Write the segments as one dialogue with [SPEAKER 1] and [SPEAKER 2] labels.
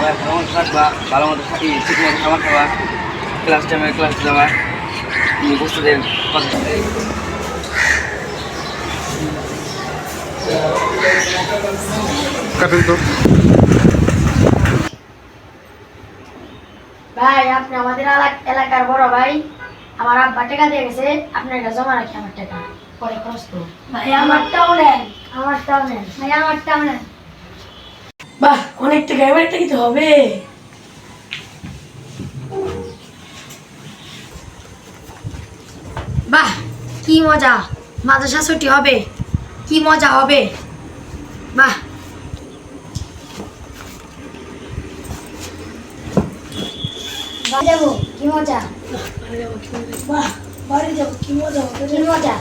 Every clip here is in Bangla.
[SPEAKER 1] ভালো মতো থাকবা, ভালো মতো থাকি, ঠিক মতো খাবার খাওয়া, ক্লাস টাইমে ক্লাস যাওয়া, বস্তুদের কথা শুনে।
[SPEAKER 2] কাটেন তো
[SPEAKER 3] ভাই, আপনি আমাদের এলাকার বড় ভাই। আমার আব্বা টাকা দিয়ে গেছে, আপনার কাছে জমা রাখি আমার টাকা, পরে খরচ করবো। ভাই আমারটাও নেন, আমারটাও নেন, ভাই আমারটাও নেন। বাহ, অনেক টাকা, এবার একটা কিছু হবে। বাহ, কি মজা, মাদ্রাসা ছুটি হবে, কি মজা হবে। বাহ, যাবো, কি মজা। বাহ, বাড়ি যাবো, কি মজা, কি মজা।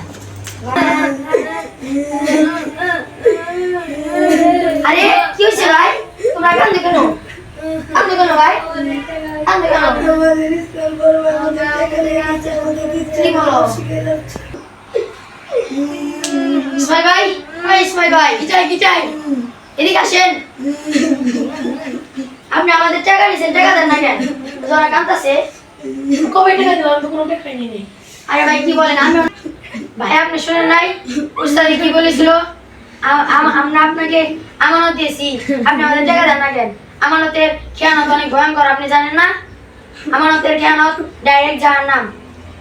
[SPEAKER 3] আরে কি হয়েছে ভাই, তোমরা কান্দে কেন? কান্দে কেন ভাই, কান্দে কেন? কি বলো ইসমাইল ভাই? ইসমাইল ভাই, কি চাই, কি চাই? এদিকে আসেন। আপনি আমাদের টাকা নিছেন, টাকা দেন না কেন? যারা কাঁদতেছে। কবে টাকা দিলাম, তো কোনো টাকা নেই। আরে ভাই কি বলেন, আমি ভাই আপনি শুনেন নাই উস্তাদ কি বলেছিল? আমরা আপনাকে আমানত দিয়েছি, আপনি আমাদের টাকা দেন না কেন? আমানতের খেয়ানত অনেক ভয়ঙ্কর, আপনি জানেন না? আমানতের খেয়ানত ডাইরেক্ট জাহান্নাম,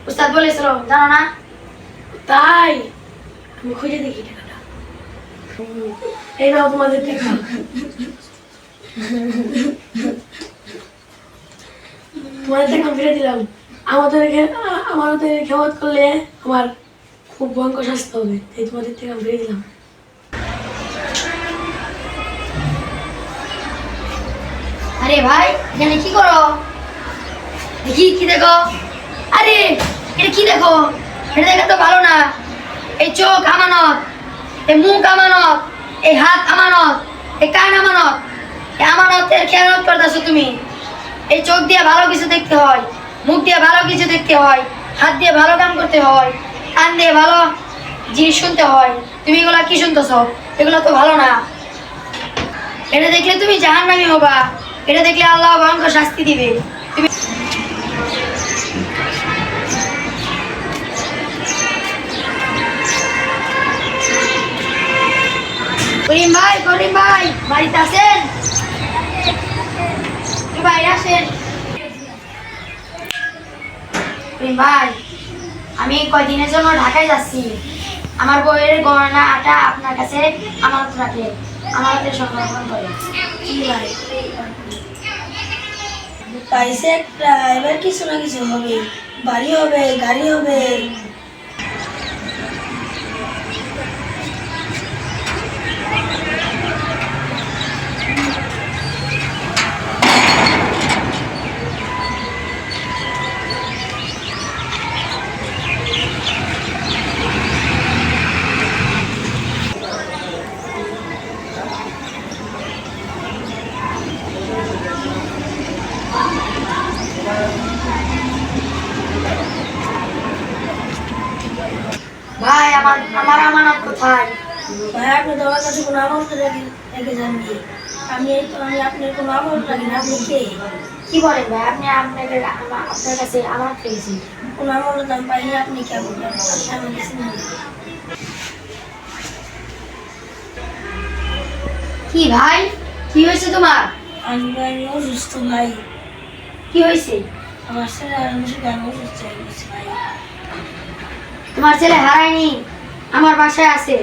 [SPEAKER 3] উস্তাদ বলেছিল, জানো না? তাই আমি খুঁজে দেখি টাকাটা। এই নাও তোমাদের টাকা। তোমাদের টাকা ফিরে দিলাম। আমাদের খেয়ামত করলে আমার খুব ভয়ঙ্কর শাস্তি হবে, তাই তোমাদের টাকা ফিরে দিলাম। আরে ভাই, এখানে কি করো? দেখি কি দেখো? আরে এটা কি দেখো? এটা দেখে তো ভালো না। এই চোখ আমানত, এই মুখ আমানত, এই হাত আমানত, এই কান আমানত, এই আমানতের খেয়ানত করতেছো তুমি। এই চোখ দিয়ে ভালো কিছু দেখতে হয়, মুখ দিয়ে ভালো কিছু দেখতে হয়, হাত দিয়ে ভালো কাম করতে হয়, কান দিয়ে ভালো জিনিস শুনতে হয়। তুমি এগুলা কি শুনতেছো? এগুলো তো ভালো না। এটা দেখলে তুমি জাহান্নামী হবা, এটা দেখলে আল্লাহ ভয়ঙ্কর শাস্তি দিবে। তুমি করিম ভাই, করিম ভাই, বাড়িতে আছেন? বাইরে আসেন। করিম ভাই, আমি কয়দিনের জন্য ঢাকায় যাচ্ছি। আমার বইয়ের গয়নাটা আপনার কাছে আমানত রাখে, আমানতের সংরক্ষণ করে।
[SPEAKER 4] পাইছে একটা, এবার কিছু না কিছু হবে, বাড়ি হবে, গাড়ি হবে।
[SPEAKER 3] ভাই আমার আমার আমানত কোথায়?
[SPEAKER 4] ভাই আপনি তো আমার কাছে কোনো আমল রেখে যাননি। আমি আপনার কোনো আমল রাখি না। আপনি কে?
[SPEAKER 3] কি বলেন ভাই, আপনি আপনার কাছে আমানত পেয়েছি।
[SPEAKER 4] কোনো আমল দাম পাইনি, আপনি কেমন? আপনি আমার কাছে নেই।
[SPEAKER 3] কি ভাই, কি হয়েছে তোমার?
[SPEAKER 4] আমি অসুস্থ ভাই।
[SPEAKER 3] কি হয়েছে?
[SPEAKER 4] আমার ছেলে আর আমি শুধু আমি অসুস্থ হয়ে গেছি ভাই।
[SPEAKER 3] তোমার ছেলে হারায়নি, আমার বাসায় আছে।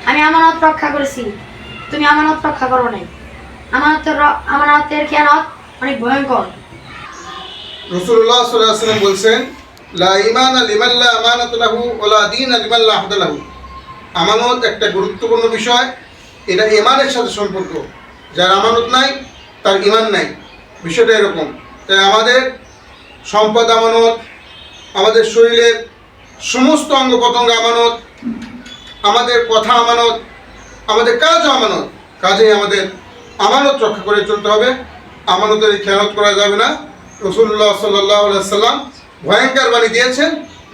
[SPEAKER 3] আমি আমানত রক্ষা করেছি, তুমি আমানত রক্ষা করো নাই। আমানতের খেয়ানত অনেক ভয়ঙ্কর।
[SPEAKER 2] রাসূলুল্লাহ সাল্লাল্লাহু আলাইহি ওয়াসাল্লাম বলছেন, লা ঈমানা লিমান লা আমানাতা লাহু ওয়া লা দীনা লিমান লা আহদা লাহু। আমানত একটা গুরুত্বপূর্ণ বিষয়, এটা ঈমানের সাথে সম্পর্ক। যার আমানত নাই তার ঈমান নাই, বিষয়টা এরকম। তাই আমাদের সম্পদ আমানত, আমাদের শরীরের সমস্ত অঙ্গ প্রত্যঙ্গ আমানত, আমাদের কথা আমানত, আমাদের কাজ আমানত। কাজেই আমাদের আমানত রক্ষা করে চলতে হবে, আমানতের খেয়ানত করা যাবে না। রাসূলুল্লাহ সাল্লাল্লাহু আলাইহি ওয়াসাল্লাম ভয়ঙ্কর বাণী দিয়েছেন,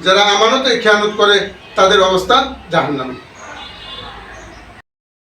[SPEAKER 2] যারা আমানতের খেয়ানত করে তাদের অবস্থা জাহান্নামে।